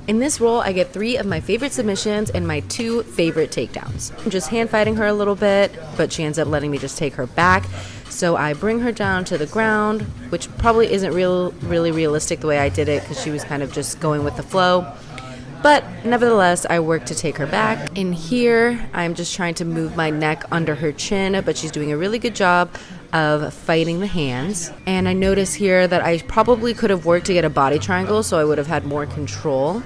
In this roll, I get 3 of my favorite submissions and my 2 favorite takedowns. I'm just hand fighting her a little bit, but she ends up letting me just take her back. So I bring her down to the ground, which probably isn't really realistic the way I did it because she was kind of just going with the flow. But nevertheless, I work to take her back. In here, I'm just trying to move my neck under her chin, but she's doing a really good job of fighting the hands. And I notice here that I probably could have worked to get a body triangle, so I would have had more control.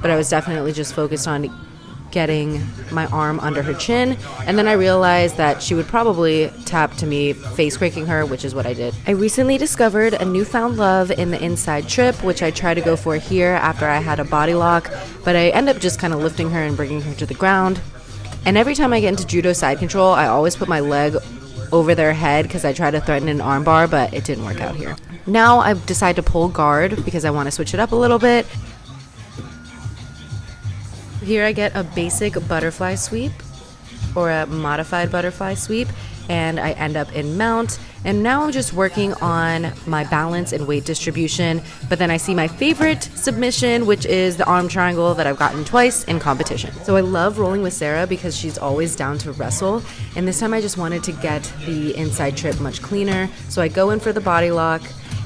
But I was definitely just focused on getting my arm under her chin, and then I realized that she would probably tap to me face breaking her, which is what I did. I recently discovered a newfound love in the inside trip, which I try to go for here after I had a body lock, but I end up just kind of lifting her and bringing her to the ground. And every time I get into judo side control, I always put my leg over their head because I try to threaten an arm bar, but it didn't work out here. Now I decide to pull guard because I want to switch it up a little bit. Here I get a basic butterfly sweep or a modified butterfly sweep, and I end up in mount. And now I'm just working on my balance and weight distribution, but then I see my favorite submission, which is the arm triangle that I've gotten twice in competition. So I love rolling with Sarah because she's always down to wrestle, and this time I just wanted to get the inside trip much cleaner. So I go in for the body lock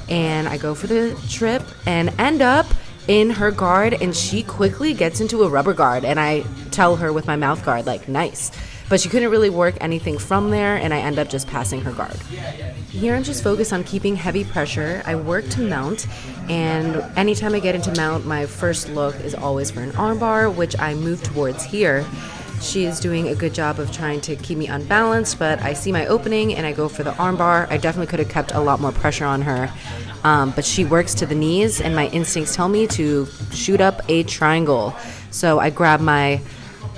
and I go for the trip and end up in her guard, and she quickly gets into a rubber guard, and I tell her with my mouth guard, like, nice. But she couldn't really work anything from there, and I end up just passing her guard. Here I'm just focused on keeping heavy pressure. I work to mount, and anytime I get into mount, my first look is always for an armbar, which I move towards here. She is doing a good job of trying to keep me unbalanced, but I see my opening and I go for the armbar. I definitely could have kept a lot more pressure on her, but she works to the knees, and my instincts tell me to shoot up a triangle. So I grab my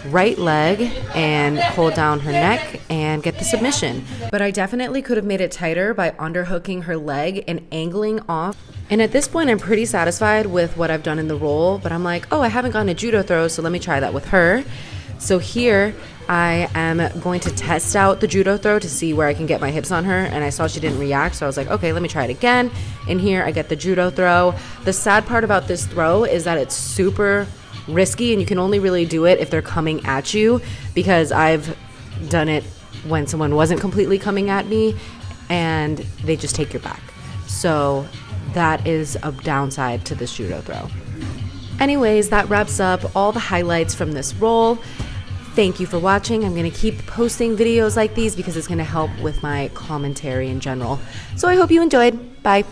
right leg and hold down her neck and get the submission. But I definitely could have made it tighter by underhooking her leg and angling off. And at this point, I'm pretty satisfied with what I've done in the roll, but I'm like, oh, I haven't gotten a judo throw, so let me try that with her. So here I am going to test out the judo throw to see where I can get my hips on her, and I saw she didn't react, so I was like, okay, let me try it again. And here I get the judo throw. The sad part about this throw is that it's super risky, and you can only really do it if they're coming at you, because I've done it when someone wasn't completely coming at me and they just take your back. So that is a downside to this judo throw. Anyways, that wraps up all the highlights from this roll. Thank you for watching. I'm going to keep posting videos like these because it's going to help with my commentary in general. So I hope you enjoyed. Bye.